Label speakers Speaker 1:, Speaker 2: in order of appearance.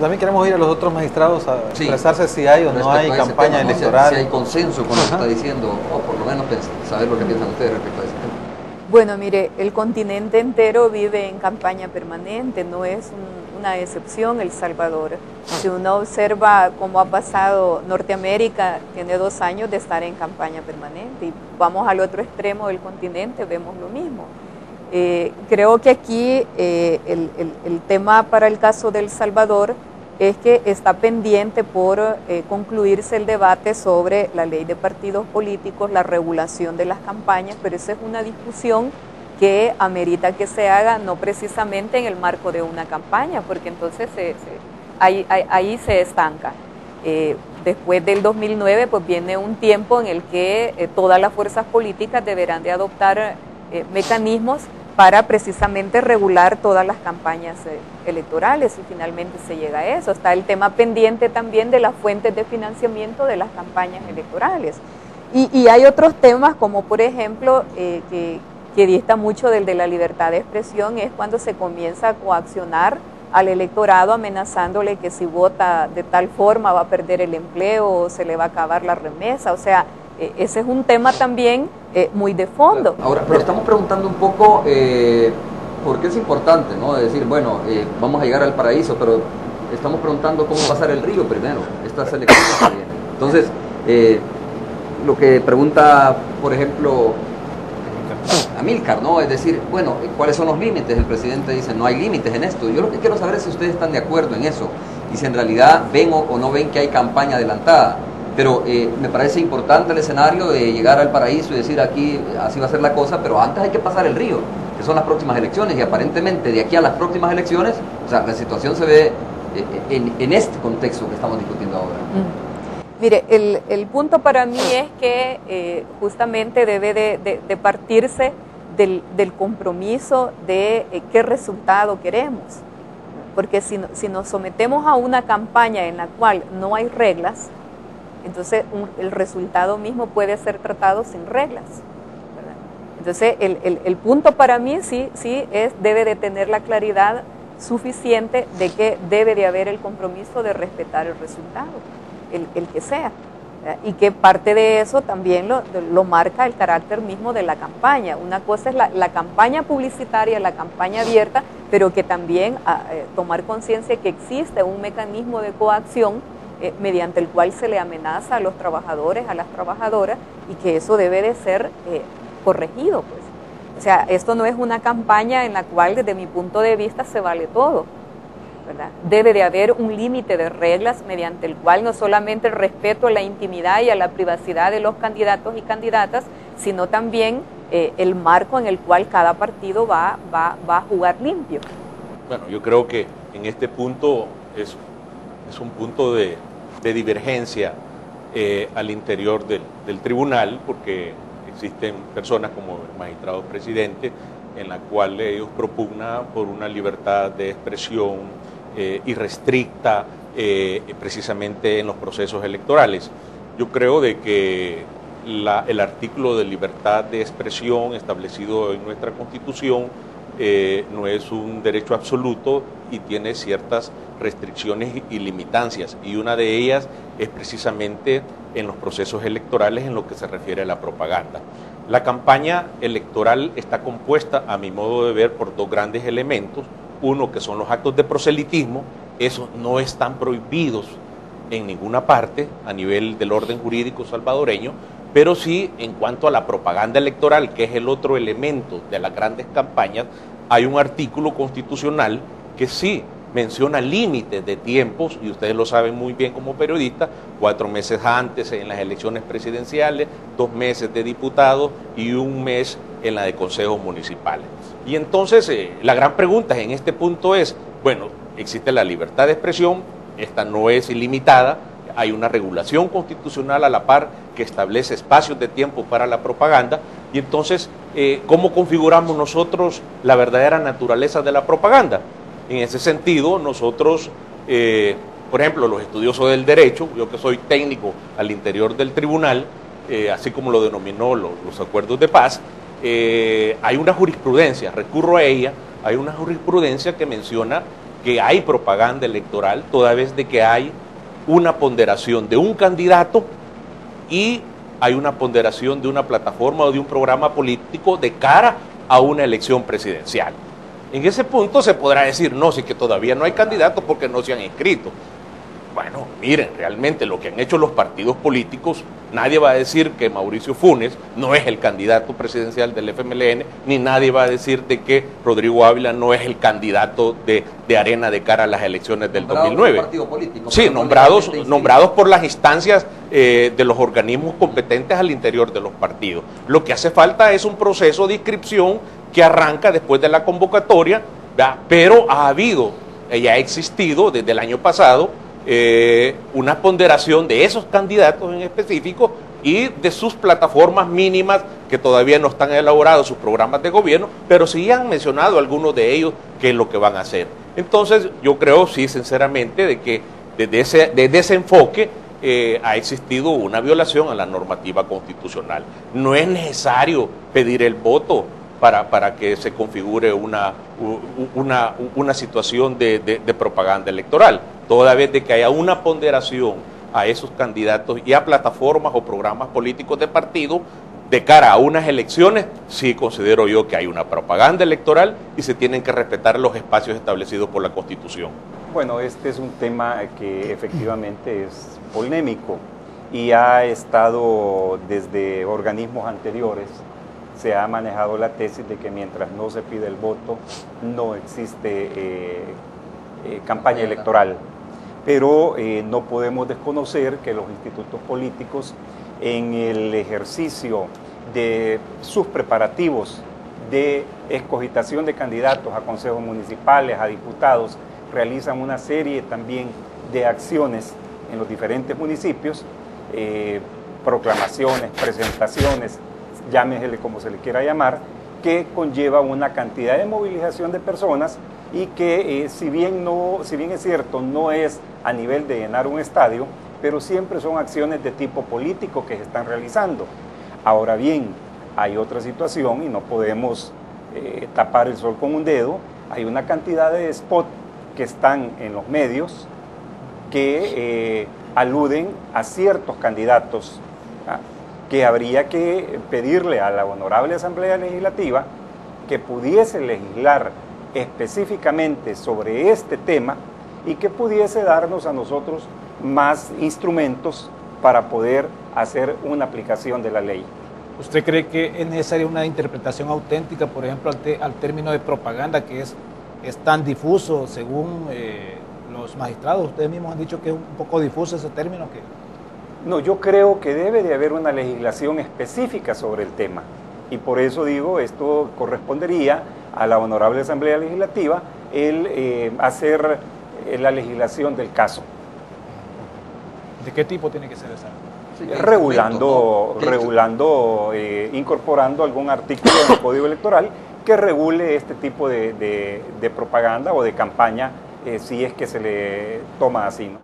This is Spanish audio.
Speaker 1: Pero también queremos ir a los otros magistrados a
Speaker 2: Sí,
Speaker 1: expresarse si hay o no hay campaña
Speaker 2: tema, ¿no?
Speaker 1: electoral.
Speaker 2: Si hay consenso con lo que está diciendo, o por lo menos saber lo que piensan ustedes respecto a ese tema.
Speaker 3: Bueno, mire, el continente entero vive en campaña permanente, no es una excepción El Salvador. Si uno observa cómo ha pasado Norteamérica, tiene 2 años de estar en campaña permanente, y vamos al otro extremo del continente, vemos lo mismo. Creo que aquí el tema para el caso de El Salvador es que está pendiente por concluirse el debate sobre la ley de partidos políticos, la regulación de las campañas, pero esa es una discusión que amerita que se haga no precisamente en el marco de una campaña, porque entonces ahí se estanca. Después del 2009 pues viene un tiempo en el que todas las fuerzas políticas deberán de adoptar mecanismos para precisamente regular todas las campañas electorales, y finalmente se llega a eso. Está el tema pendiente también de las fuentes de financiamiento de las campañas electorales. Y hay otros temas como por ejemplo que dista mucho del de la libertad de expresión, es cuando se comienza a coaccionar al electorado amenazándole que si vota de tal forma va a perder el empleo o se le va a acabar la remesa. O sea, ese es un tema también muy de fondo.
Speaker 2: Ahora, pero estamos preguntando un poco por qué es importante, ¿no? De decir, bueno, vamos a llegar al paraíso, pero estamos preguntando cómo pasar el río primero, estas elecciones también. Entonces, lo que pregunta, por ejemplo, Amílcar, ¿no? Es decir, bueno, ¿cuáles son los límites? El presidente dice, no hay límites en esto. Yo lo que quiero saber es si ustedes están de acuerdo en eso y si en realidad ven o no ven que hay campaña adelantada. Pero me parece importante el escenario de llegar al paraíso y decir aquí así va a ser la cosa, pero antes hay que pasar el río, que son las próximas elecciones, y aparentemente de aquí a las próximas elecciones, o sea, la situación se ve en este contexto que estamos discutiendo ahora.
Speaker 3: Mire, el punto para mí es que justamente debe de partirse del compromiso de qué resultado queremos, porque si nos sometemos a una campaña en la cual no hay reglas, entonces el resultado mismo puede ser tratado sin reglas, ¿verdad? Entonces el punto para mí sí debe de tener la claridad suficiente de que debe de haber el compromiso de respetar el resultado, el que sea, ¿verdad? Y que parte de eso también lo marca el carácter mismo de la campaña. Una cosa es la campaña publicitaria, la campaña abierta, pero que también tomar conciencia que existe un mecanismo de coacción mediante el cual se le amenaza a los trabajadores, a las trabajadoras, y que eso debe de ser corregido, pues. O sea, esto no es una campaña en la cual desde mi punto de vista se vale todo, ¿verdad? Debe de haber un límite de reglas mediante el cual no solamente el respeto a la intimidad y a la privacidad de los candidatos y candidatas, sino también el marco en el cual cada partido va a jugar limpio.
Speaker 4: Bueno, yo creo que en este punto es un punto de divergencia al interior del tribunal, porque existen personas como el magistrado presidente en la cual ellos propugnan por una libertad de expresión irrestricta precisamente en los procesos electorales. Yo creo de que el artículo de libertad de expresión establecido en nuestra Constitución no es un derecho absoluto y tiene ciertas restricciones y limitancias, y una de ellas es precisamente en los procesos electorales en lo que se refiere a la propaganda. La campaña electoral está compuesta, a mi modo de ver, por 2 grandes elementos. Uno, que son los actos de proselitismo. Esos no están prohibidos en ninguna parte a nivel del orden jurídico salvadoreño, pero sí en cuanto a la propaganda electoral, que es el otro elemento de las grandes campañas, hay un artículo constitucional que sí menciona límites de tiempos, y ustedes lo saben muy bien como periodistas: 4 meses antes en las elecciones presidenciales, 2 meses de diputados y 1 mes en la de consejos municipales. Y entonces la gran pregunta en este punto es, bueno, existe la libertad de expresión, esta no es ilimitada, hay una regulación constitucional a la par que establece espacios de tiempo para la propaganda, y entonces, ¿cómo configuramos nosotros la verdadera naturaleza de la propaganda? En ese sentido, nosotros, por ejemplo, los estudiosos del derecho, yo que soy técnico al interior del tribunal, así como lo denominó los acuerdos de paz, hay una jurisprudencia, recurro a ella, hay una jurisprudencia que menciona que hay propaganda electoral, toda vez de que hay una ponderación de un candidato y hay una ponderación de una plataforma o de un programa político de cara a una elección presidencial. En ese punto se podrá decir, no, sí que todavía no hay candidatos porque no se han inscrito. Bueno, miren, realmente lo que han hecho los partidos políticos, nadie va a decir que Mauricio Funes no es el candidato presidencial del FMLN, ni nadie va a decir de que Rodrigo Ávila no es el candidato de Arena de cara a las elecciones del 2009.
Speaker 2: Partido político,
Speaker 4: sí, nombrados por las instancias de los organismos competentes al interior de los partidos. Lo que hace falta es un proceso de inscripción que arranca después de la convocatoria, ¿verdad? Pero ha habido, ya ha existido desde el año pasado, una ponderación de esos candidatos en específico y de sus plataformas mínimas que todavía no están elaborados sus programas de gobierno, pero sí han mencionado algunos de ellos qué es lo que van a hacer. Entonces yo creo sí sinceramente de que desde ese enfoque ha existido una violación a la normativa constitucional. No es necesario pedir el voto para que se configure una situación de propaganda electoral. Toda vez de que haya una ponderación a esos candidatos y a plataformas o programas políticos de partido de cara a unas elecciones, sí considero yo que hay una propaganda electoral y se tienen que respetar los espacios establecidos por la Constitución.
Speaker 5: Bueno, este es un tema que efectivamente es polémico y ha estado desde organismos anteriores. Se ha manejado la tesis de que mientras no se pide el voto, no existe campaña electoral. Pero no podemos desconocer que los institutos políticos, en el ejercicio de sus preparativos de escogitación de candidatos a consejos municipales, a diputados, realizan una serie también de acciones en los diferentes municipios, proclamaciones, presentaciones, llámesele como se le quiera llamar, que conlleva una cantidad de movilización de personas y que si bien es cierto, no es a nivel de llenar un estadio, pero siempre son acciones de tipo político que se están realizando. Ahora bien, hay otra situación y no podemos tapar el sol con un dedo. Hay una cantidad de spots que están en los medios que aluden a ciertos candidatos, que habría que pedirle a la Honorable Asamblea Legislativa que pudiese legislar específicamente sobre este tema y que pudiese darnos a nosotros más instrumentos para poder hacer una aplicación de la ley.
Speaker 6: ¿Usted cree que es necesaria una interpretación auténtica, por ejemplo, al término de propaganda, que es tan difuso según los magistrados? Ustedes mismos han dicho que es un poco difuso ese término.
Speaker 5: No, yo creo que debe de haber una legislación específica sobre el tema y por eso digo, esto correspondería a la Honorable Asamblea Legislativa el hacer la legislación del caso.
Speaker 6: ¿De qué tipo tiene que ser esa?
Speaker 5: Sí, incorporando algún artículo del Código Electoral que regule este tipo de propaganda o de campaña, si es que se le toma así, ¿no?